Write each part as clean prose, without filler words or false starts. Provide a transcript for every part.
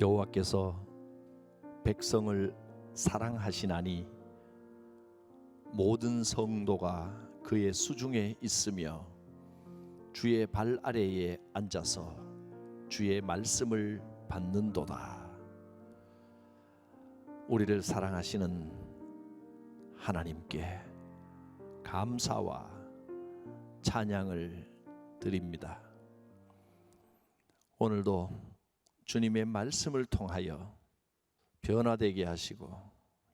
여호와께서 백성을 사랑하시나니 모든 성도가 그의 수중에 있으며 주의 발 아래에 앉아서 주의 말씀을 받는도다. 우리를 사랑하시는 하나님께 감사와 찬양을 드립니다. 오늘도 주님의 말씀을 통하여 변화되게 하시고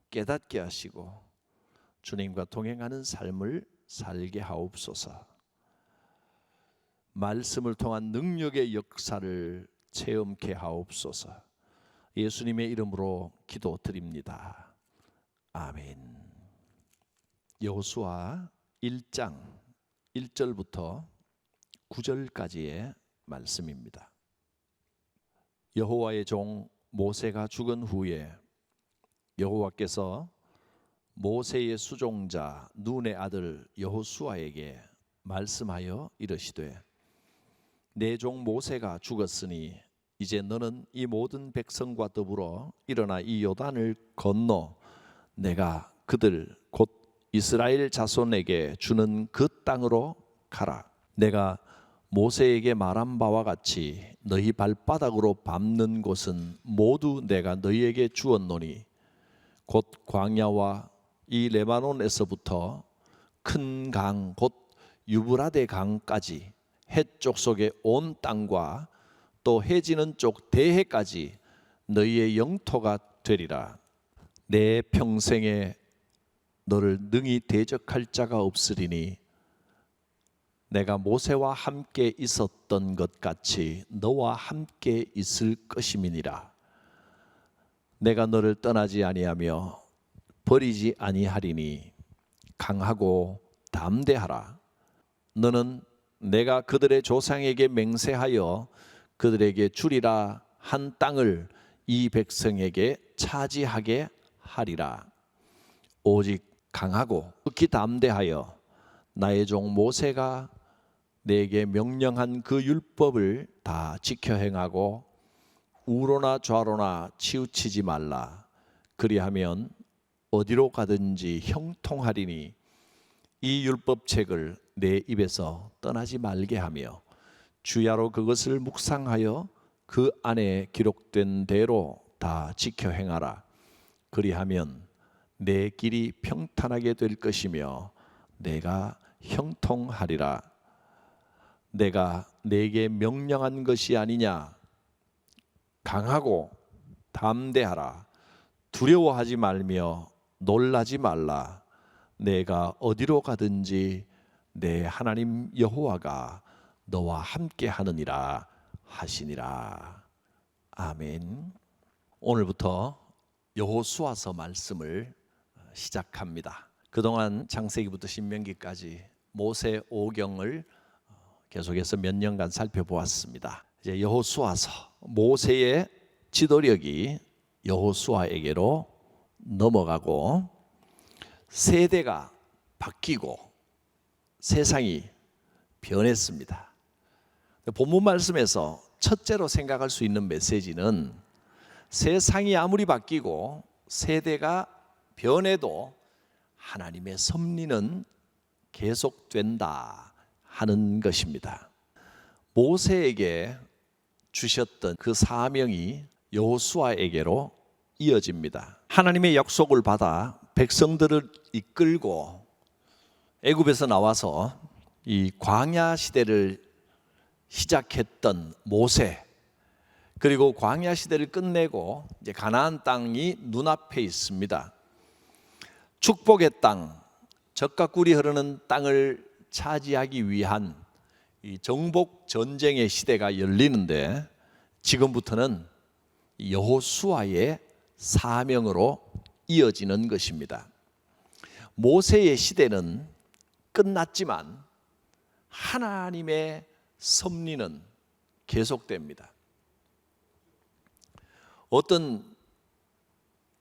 깨닫게 하시고 주님과 동행하는 삶을 살게 하옵소서. 말씀을 통한 능력의 역사를 체험케 하옵소서. 예수님의 이름으로 기도드립니다. 아멘. 여호수아 1장 1절부터 9절까지의 말씀입니다. 여호와의 종 모세가 죽은 후에 여호와께서 모세의 수종자 눈의 아들 여호수아에게 말씀하여 이르시되 내 종 모세가 죽었으니 이제 너는 이 모든 백성과 더불어 일어나 이 요단을 건너 내가 그들 곧 이스라엘 자손에게 주는 그 땅으로 가라. 내가 모세에게 말한 바와 같이 너희 발바닥으로 밟는 곳은 모두 내가 너희에게 주었노니 곧 광야와 이 레바논에서부터 큰 강 곧 유브라데 강까지 해쪽 속의 온 땅과 또 해지는 쪽 대해까지 너희의 영토가 되리라. 내 평생에 너를 능히 대적할 자가 없으리니 내가 모세와 함께 있었던 것 같이 너와 함께 있을 것임이니라. 내가 너를 떠나지 아니하며 버리지 아니하리니 강하고 담대하라. 너는 내가 그들의 조상에게 맹세하여 그들에게 주리라 한 땅을 이 백성에게 차지하게 하리라. 오직 강하고 극히 담대하여 나의 종 모세가 내게 명령한 그 율법을 다 지켜 행하고 우로나 좌로나 치우치지 말라. 그리하면 어디로 가든지 형통하리니 이 율법책을 내 입에서 떠나지 말게 하며 주야로 그것을 묵상하여 그 안에 기록된 대로 다 지켜 행하라. 그리하면 내 길이 평탄하게 될 것이며 내가 형통하리라. 내가 내게 명령한 것이 아니냐. 강하고 담대하라. 두려워하지 말며 놀라지 말라. 내가 어디로 가든지 내 하나님 여호와가 너와 함께 하느니라 하시니라. 아멘. 오늘부터 여호수아서 말씀을 시작합니다. 그동안 창세기부터 신명기까지 모세 오경을 계속해서 몇 년간 살펴보았습니다. 이제 여호수아서 모세의 지도력이 여호수아에게로 넘어가고 세대가 바뀌고 세상이 변했습니다. 본문 말씀에서 첫째로 생각할 수 있는 메시지는 세상이 아무리 바뀌고 세대가 변해도 하나님의 섭리는 계속된다 하는 것입니다. 모세에게 주셨던 그 사명이 여호수아에게로 이어집니다. 하나님의 약속을 받아 백성들을 이끌고 애굽에서 나와서 이 광야 시대를 시작했던 모세, 그리고 광야 시대를 끝내고 이제 가나안 땅이 눈앞에 있습니다. 축복의 땅, 젖과 꿀이 흐르는 땅을 차지하기 위한 이 정복 전쟁의 시대가 열리는데 지금부터는 여호수아의 사명으로 이어지는 것입니다. 모세의 시대는 끝났지만 하나님의 섭리는 계속됩니다. 어떤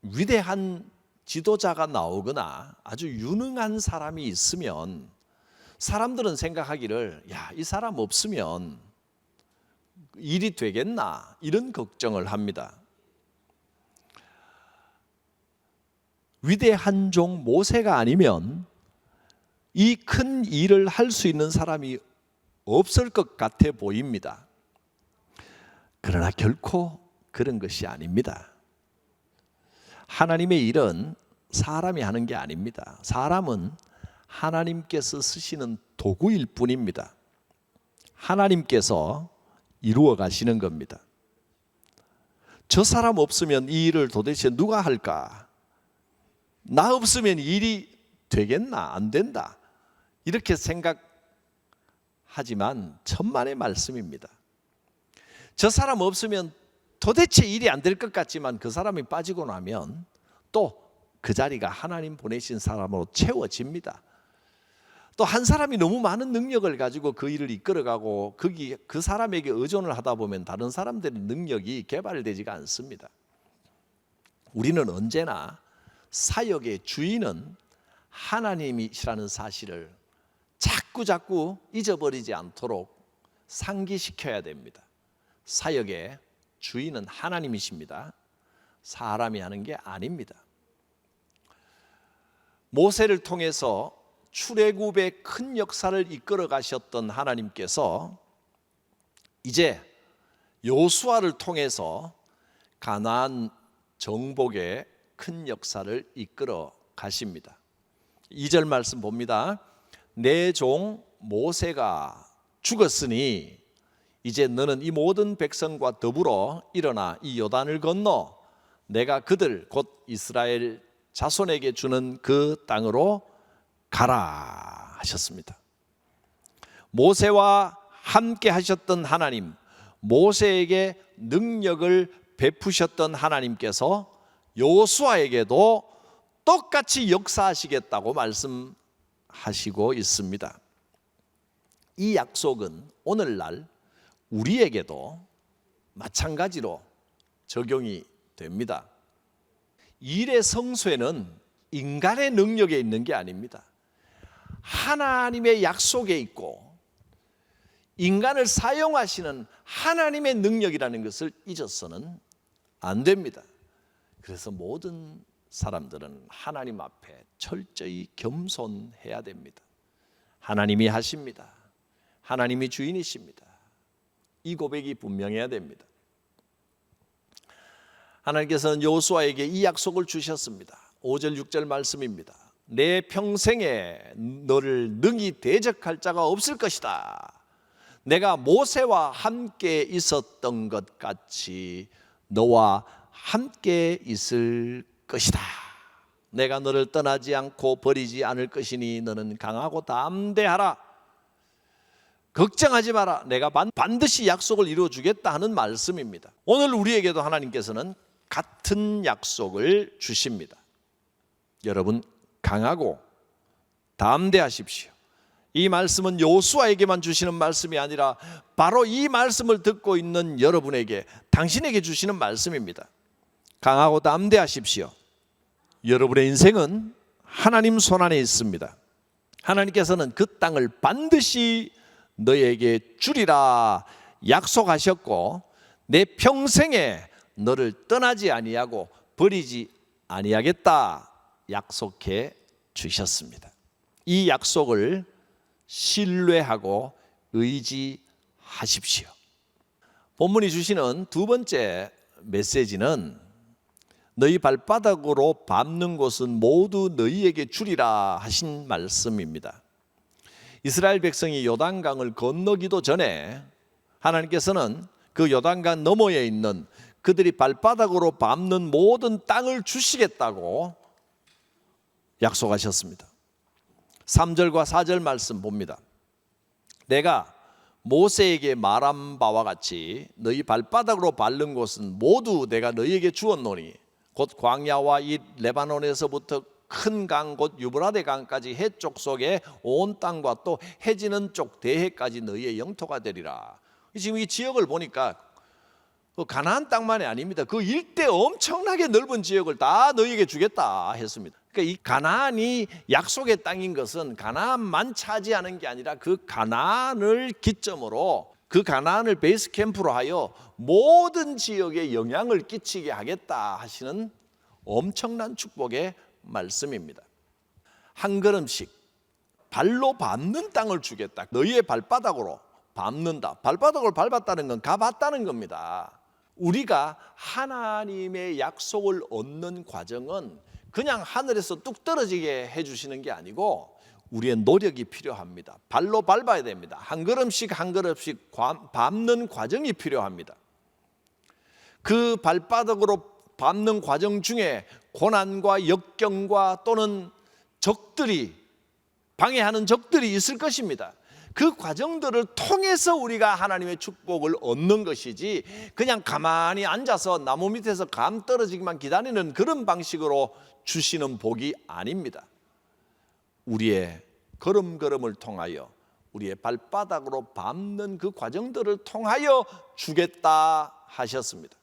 위대한 지도자가 나오거나 아주 유능한 사람이 있으면 사람들은 생각하기를 이 사람 없으면 일이 되겠나 이런 걱정을 합니다. 위대한 종 모세가 아니면 이 큰 일을 할 수 있는 사람이 없을 것 같아 보입니다. 그러나 결코 그런 것이 아닙니다. 하나님의 일은 사람이 하는 게 아닙니다. 사람은 하나님께서 쓰시는 도구일 뿐입니다. 하나님께서 이루어 가시는 겁니다. 저 사람 없으면 이 일을 도대체 누가 할까? 나 없으면 일이 되겠나? 안 된다. 이렇게 생각하지만 천만의 말씀입니다. 저 사람 없으면 도대체 일이 안 될 것 같지만 그 사람이 빠지고 나면 또 그 자리가 하나님 보내신 사람으로 채워집니다. 또 한 사람이 너무 많은 능력을 가지고 그 일을 이끌어가고 그 사람에게 의존을 하다 보면 다른 사람들의 능력이 개발되지가 않습니다. 우리는 언제나 사역의 주인은 하나님이시라는 사실을 자꾸 잊어버리지 않도록 상기시켜야 됩니다. 사역의 주인은 하나님이십니다. 사람이 하는 게 아닙니다. 모세를 통해서 출애굽의 큰 역사를 이끌어 가셨던 하나님께서 이제 여호수아를 통해서 가나안 정복의 큰 역사를 이끌어 가십니다. 2절 말씀 봅니다. 내 종 모세가 죽었으니 이제 너는 이 모든 백성과 더불어 일어나 이 요단을 건너 내가 그들 곧 이스라엘 자손에게 주는 그 땅으로 가라 하셨습니다. 모세와 함께 하셨던 하나님, 모세에게 능력을 베푸셨던 하나님께서 여호수아에게도 똑같이 역사하시겠다고 말씀하시고 있습니다. 이 약속은 오늘날 우리에게도 마찬가지로 적용이 됩니다. 일의 성쇠는 인간의 능력에 있는 게 아닙니다. 하나님의 약속에 있고 인간을 사용하시는 하나님의 능력이라는 것을 잊어서는 안 됩니다. 그래서 모든 사람들은 하나님 앞에 철저히 겸손해야 됩니다. 하나님이 하십니다. 하나님이 주인이십니다. 이 고백이 분명해야 됩니다. 하나님께서는 여호수아에게 이 약속을 주셨습니다. 5절 6절 말씀입니다. 내 평생에 너를 능히 대적할 자가 없을 것이다. 내가 모세와 함께 있었던 것 같이 너와 함께 있을 것이다. 내가 너를 떠나지 않고 버리지 않을 것이니 너는 강하고 담대하라. 걱정하지 마라. 내가 반드시 약속을 이루어 주겠다 하는 말씀입니다. 오늘 우리에게도 하나님께서는 같은 약속을 주십니다. 여러분 강하고 담대하십시오. 이 말씀은 여호수아에게만 주시는 말씀이 아니라 바로 이 말씀을 듣고 있는 여러분에게, 당신에게 주시는 말씀입니다. 강하고 담대하십시오. 여러분의 인생은 하나님 손안에 있습니다. 하나님께서는 그 땅을 반드시 너에게 주리라 약속하셨고 내 평생에 너를 떠나지 아니하고 버리지 아니하겠다 약속해 주셨습니다. 이 약속을 신뢰하고 의지하십시오. 본문이 주시는 두 번째 메시지는 너희 발바닥으로 밟는 곳은 모두 너희에게 주리라 하신 말씀입니다. 이스라엘 백성이 요단강을 건너기도 전에 하나님께서는 그 요단강 너머에 있는 그들이 발바닥으로 밟는 모든 땅을 주시겠다고 약속하셨습니다. 3절과 4절 말씀 봅니다. 내가 모세에게 말한 바와 같이 너희 발바닥으로 밟는 곳은 모두 내가 너희에게 주었노니 곧 광야와 이 레바논에서부터 큰 강 곧 유브라데 강까지 해쪽 속에 온 땅과 또 해지는 쪽 대해까지 너희의 영토가 되리라. 지금 이 지역을 보니까 그 가나안 땅만이 아닙니다. 그 일대 엄청나게 넓은 지역을 다 너희에게 주겠다 했습니다. 그러니까 이 가나안이 약속의 땅인 것은 가나안만 차지하는 게 아니라 그 가나안을 기점으로 그 가나안을 베이스 캠프로 하여 모든 지역에 영향을 끼치게 하겠다 하시는 엄청난 축복의 말씀입니다. 한 걸음씩 발로 밟는 땅을 주겠다. 너희의 발바닥으로 밟는다. 발바닥을 밟았다는 건 가봤다는 겁니다. 우리가 하나님의 약속을 얻는 과정은 그냥 하늘에서 뚝 떨어지게 해주시는 게 아니고 우리의 노력이 필요합니다. 발로 밟아야 됩니다. 한 걸음씩 한 걸음씩 밟는 과정이 필요합니다. 그 발바닥으로 밟는 과정 중에 고난과 역경과 또는 적들이 방해하는 적들이 있을 것입니다. 그 과정들을 통해서 우리가 하나님의 축복을 얻는 것이지 그냥 가만히 앉아서 나무 밑에서 감 떨어지기만 기다리는 그런 방식으로 주시는 복이 아닙니다. 우리의 걸음걸음을 통하여 우리의 발바닥으로 밟는 그 과정들을 통하여 주겠다 하셨습니다.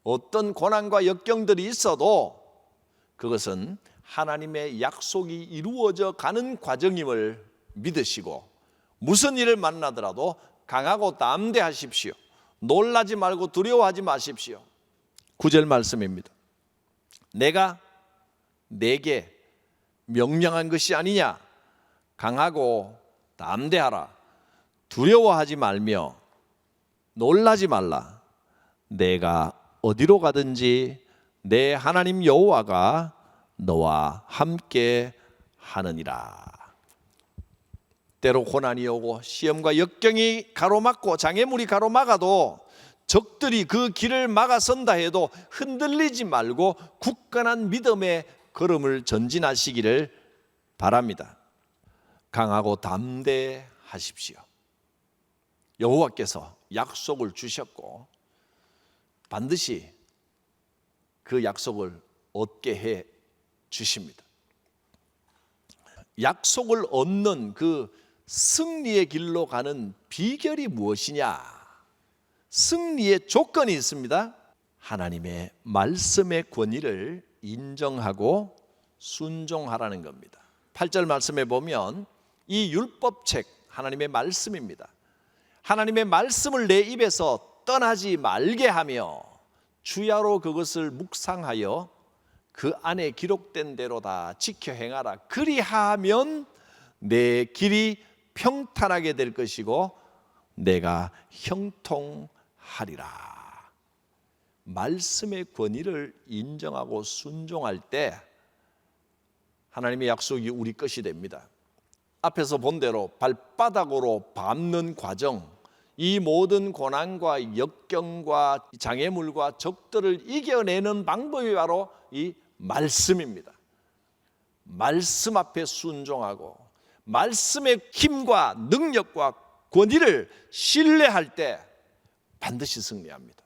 어떤 고난과 역경들이 있어도 그것은 하나님의 약속이 이루어져 가는 과정임을 믿으시고 무슨 일을 만나더라도 강하고 담대하십시오. 놀라지 말고 두려워하지 마십시오. 9절 말씀입니다. 내가 내게 명령한 것이 아니냐. 강하고 담대하라. 두려워하지 말며 놀라지 말라. 내가 어디로 가든지 내 하나님 여호와가 너와 함께 하느니라. 때로 고난이 오고 시험과 역경이 가로막고 장애물이 가로막아도 적들이 그 길을 막아선다 해도 흔들리지 말고 굳건한 믿음의 걸음을 전진하시기를 바랍니다. 강하고 담대하십시오. 여호와께서 약속을 주셨고 반드시 그 약속을 얻게 해 주십니다. 약속을 얻는 그 승리의 길로 가는 비결이 무엇이냐? 승리의 조건이 있습니다. 하나님의 말씀의 권위를 인정하고 순종하라는 겁니다. 8절 말씀에 보면 이 율법책 하나님의 말씀입니다. 하나님의 말씀을 내 입에서 떠나지 말게 하며 주야로 그것을 묵상하여 그 안에 기록된 대로 다 지켜 행하라. 그리하면 내 길이 평탄하게 될 것이고 내가 형통하리라. 말씀의 권위를 인정하고 순종할 때 하나님의 약속이 우리 것이 됩니다. 앞에서 본 대로 발바닥으로 밟는 과정, 이 모든 고난과 역경과 장애물과 적들을 이겨내는 방법이 바로 이 말씀입니다. 말씀 앞에 순종하고 말씀의 힘과 능력과 권위를 신뢰할 때 반드시 승리합니다.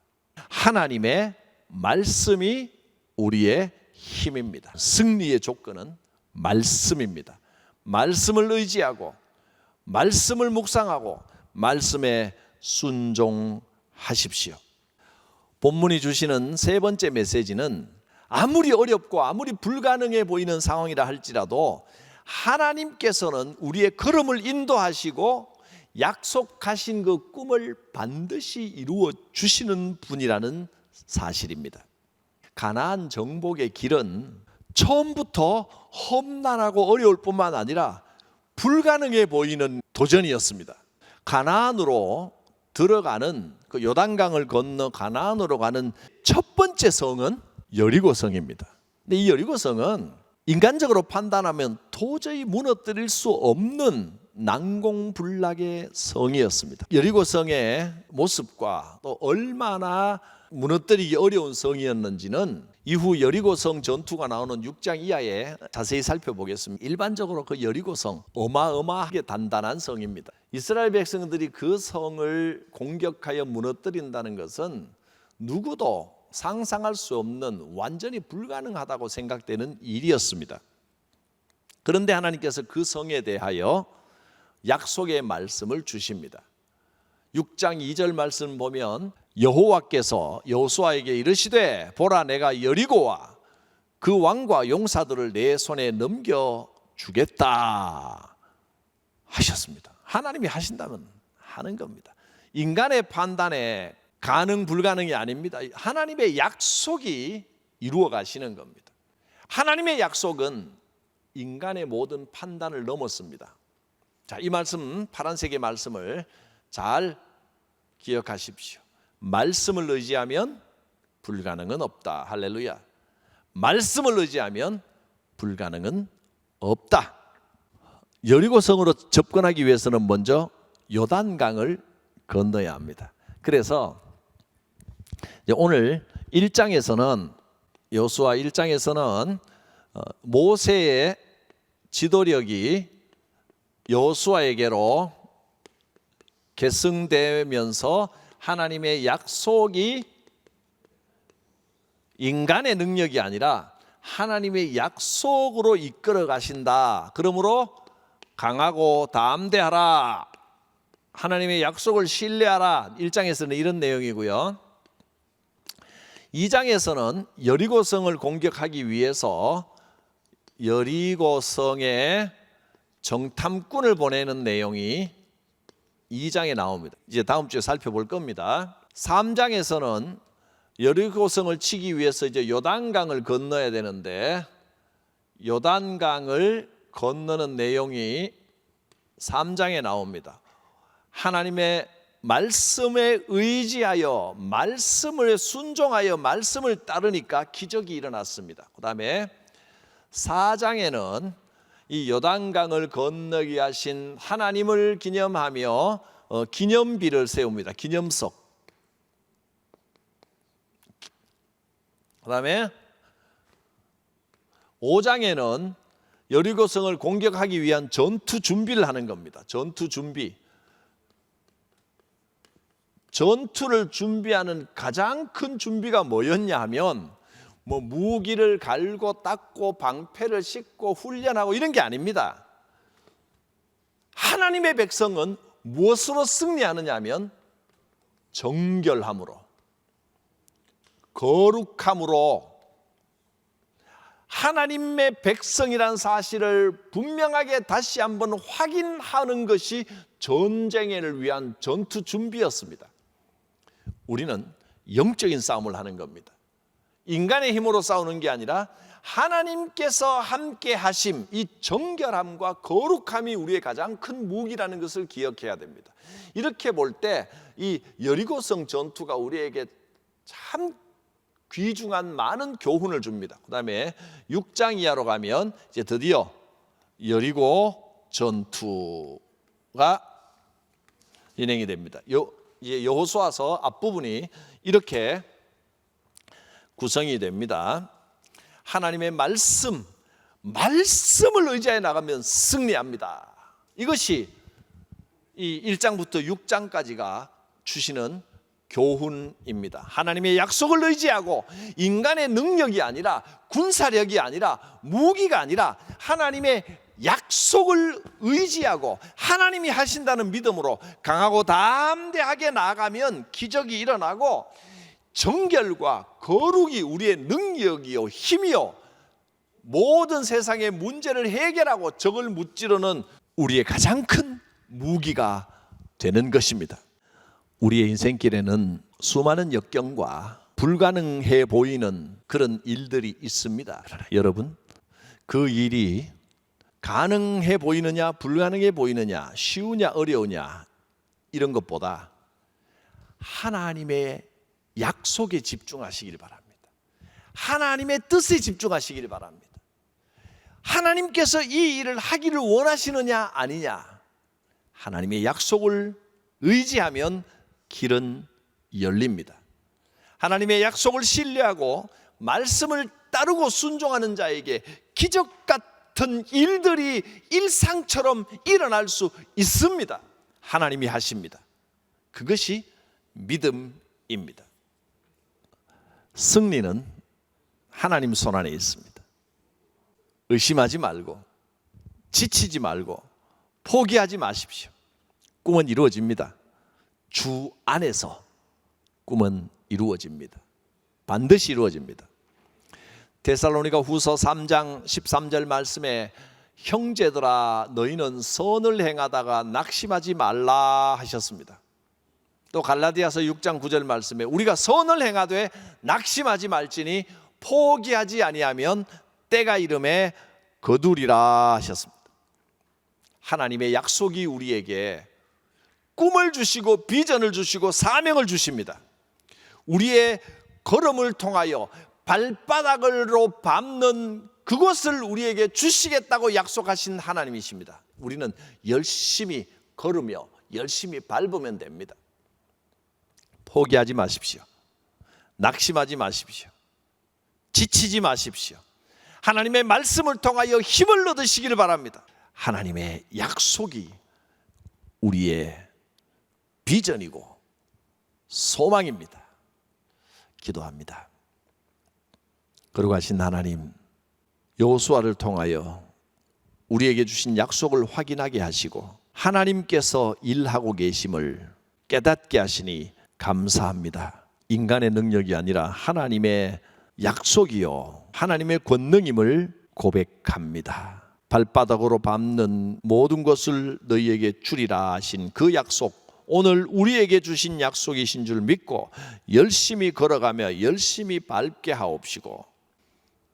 하나님의 말씀이 우리의 힘입니다. 승리의 조건은 말씀입니다. 말씀을 의지하고 말씀을 묵상하고 말씀에 순종하십시오. 본문이 주시는 세 번째 메시지는 아무리 어렵고 아무리 불가능해 보이는 상황이라 할지라도 하나님께서는 우리의 걸음을 인도하시고 약속하신 그 꿈을 반드시 이루어 주시는 분이라는 사실입니다. 가나안 정복의 길은 처음부터 험난하고 어려울 뿐만 아니라 불가능해 보이는 도전이었습니다. 가나안으로 들어가는 그 요단강을 건너 가나안으로 가는 첫 번째 성은 여리고성입니다. 근데 이 여리고성은 인간적으로 판단하면 도저히 무너뜨릴 수 없는 난공불락의 성이었습니다. 여리고성의 모습과 또 얼마나 무너뜨리기 어려운 성이었는지는 이후 여리고성 전투가 나오는 6장 이하에 자세히 살펴보겠습니다. 일반적으로 그 여리고성 어마어마하게 단단한 성입니다. 이스라엘 백성들이 그 성을 공격하여 무너뜨린다는 것은 누구도 상상할 수 없는 완전히 불가능하다고 생각되는 일이었습니다. 그런데 하나님께서 그 성에 대하여 약속의 말씀을 주십니다. 6장 2절 말씀 보면 여호와께서 여호수아에게 이르시되 보라 내가 여리고와 그 왕과 용사들을 내 손에 넘겨주겠다 하셨습니다. 하나님이 하신다면 하는 겁니다. 인간의 판단에 가능 불가능이 아닙니다. 하나님의 약속이 이루어 가시는 겁니다. 하나님의 약속은 인간의 모든 판단을 넘었습니다. 자, 이 말씀, 파란색의 말씀을 잘 기억하십시오. 말씀을 의지하면 불가능은 없다. 할렐루야. 말씀을 의지하면 불가능은 없다. 여리고성으로 접근하기 위해서는 먼저 요단강을 건너야 합니다. 그래서 오늘 1장에서는 여호수아 1장에서는 모세의 지도력이 여호수아에게로 계승되면서 하나님의 약속이 인간의 능력이 아니라 하나님의 약속으로 이끌어 가신다. 그러므로 강하고 담대하라. 하나님의 약속을 신뢰하라. 1장에서는 이런 내용이고요. 2장에서는 여리고성을 공격하기 위해서 여리고성에 정탐꾼을 보내는 내용이 2장에 나옵니다. 이제 다음 주에 살펴볼 겁니다. 3장에서는 여리고성을 치기 위해서 이제 요단강을 건너야 되는데 요단강을 건너는 내용이 3장에 나옵니다. 하나님의 말씀에 의지하여 말씀을 순종하여 말씀을 따르니까 기적이 일어났습니다. 그 다음에 4장에는 이 요단강을 건너게 하신 하나님을 기념하며 기념비를 세웁니다. 기념석. 그 다음에 5장에는 여리고성을 공격하기 위한 전투 준비를 하는 겁니다. 전투 준비. 전투를 준비하는 가장 큰 준비가 뭐였냐 하면 무기를 갈고 닦고 방패를 싣고 훈련하고 이런 게 아닙니다. 하나님의 백성은 무엇으로 승리하느냐 하면 정결함으로, 거룩함으로, 하나님의 백성이란 사실을 분명하게 다시 한번 확인하는 것이 전쟁을 위한 전투 준비였습니다. 우리는 영적인 싸움을 하는 겁니다. 인간의 힘으로 싸우는 게 아니라 하나님께서 함께 하심, 이 정결함과 거룩함이 우리의 가장 큰 무기라는 것을 기억해야 됩니다. 이렇게 볼 때 이 여리고성 전투가 우리에게 참 귀중한 많은 교훈을 줍니다. 그 다음에 6장 이하로 가면 이제 드디어 여리고 전투가 진행이 됩니다. 여호수아서 앞부분이 이렇게 구성이 됩니다. 하나님의 말씀을 의지하여 나가면 승리합니다. 이것이 이 1장부터 6장까지가 주시는 교훈입니다. 하나님의 약속을 의지하고 인간의 능력이 아니라 군사력이 아니라 무기가 아니라 하나님의 약속을 의지하고 하나님이 하신다는 믿음으로 강하고 담대하게 나아가면 기적이 일어나고 정결과 거룩이 우리의 능력이요 힘이요 모든 세상의 문제를 해결하고 적을 무찌르는 우리의 가장 큰 무기가 되는 것입니다. 우리의 인생길에는 수많은 역경과 불가능해 보이는 그런 일들이 있습니다. 여러분, 그 일이 가능해 보이느냐 불가능해 보이느냐 쉬우냐 어려우냐 이런 것보다 하나님의 약속에 집중하시길 바랍니다. 하나님의 뜻에 집중하시길 바랍니다. 하나님께서 이 일을 하기를 원하시느냐 아니냐, 하나님의 약속을 의지하면 길은 열립니다. 하나님의 약속을 신뢰하고 말씀을 따르고 순종하는 자에게 기적 같은 일들이 일상처럼 일어날 수 있습니다. 하나님이 하십니다. 그것이 믿음입니다. 승리는 하나님 손 안에 있습니다. 의심하지 말고 지치지 말고 포기하지 마십시오. 꿈은 이루어집니다. 주 안에서 꿈은 이루어집니다. 반드시 이루어집니다. 데살로니가 후서 3장 13절 말씀에 형제들아 너희는 선을 행하다가 낙심하지 말라 하셨습니다. 또 갈라디아서 6장 9절 말씀에 우리가 선을 행하되 낙심하지 말지니 포기하지 아니하면 때가 이름에 거두리라 하셨습니다. 하나님의 약속이 우리에게 꿈을 주시고 비전을 주시고 사명을 주십니다. 우리의 걸음을 통하여 발바닥으로 밟는 그것을 우리에게 주시겠다고 약속하신 하나님이십니다. 우리는 열심히 걸으며 열심히 밟으면 됩니다. 포기하지 마십시오. 낙심하지 마십시오. 지치지 마십시오. 하나님의 말씀을 통하여 힘을 얻으시기를 바랍니다. 하나님의 약속이 우리의 비전이고 소망입니다. 기도합니다. 거룩하신 하나님, 여호수아를 통하여 우리에게 주신 약속을 확인하게 하시고 하나님께서 일하고 계심을 깨닫게 하시니 감사합니다. 인간의 능력이 아니라 하나님의 약속이요 하나님의 권능임을 고백합니다. 발바닥으로 밟는 모든 것을 너희에게 주리라 하신 그 약속, 오늘 우리에게 주신 약속이신 줄 믿고 열심히 걸어가며 열심히 밟게 하옵시고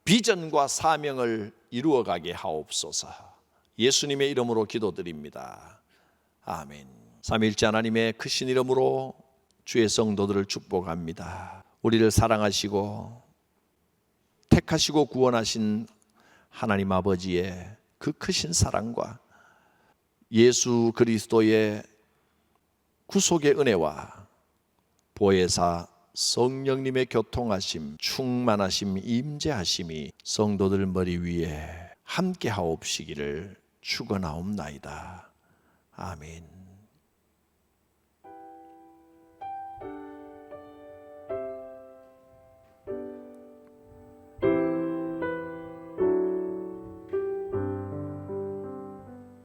비전과 사명을 이루어가게 하옵소서. 예수님의 이름으로 기도드립니다. 아멘. 삼위일체 하나님의 크신 이름으로 주의 성도들을 축복합니다. 우리를 사랑하시고 택하시고 구원하신 하나님 아버지의 그 크신 사랑과 예수 그리스도의 구속의 은혜와 보혜사 성령님의 교통하심, 충만하심, 임재하심이 성도들 머리 위에 함께 하옵시기를 축원하옵나이다. 아멘.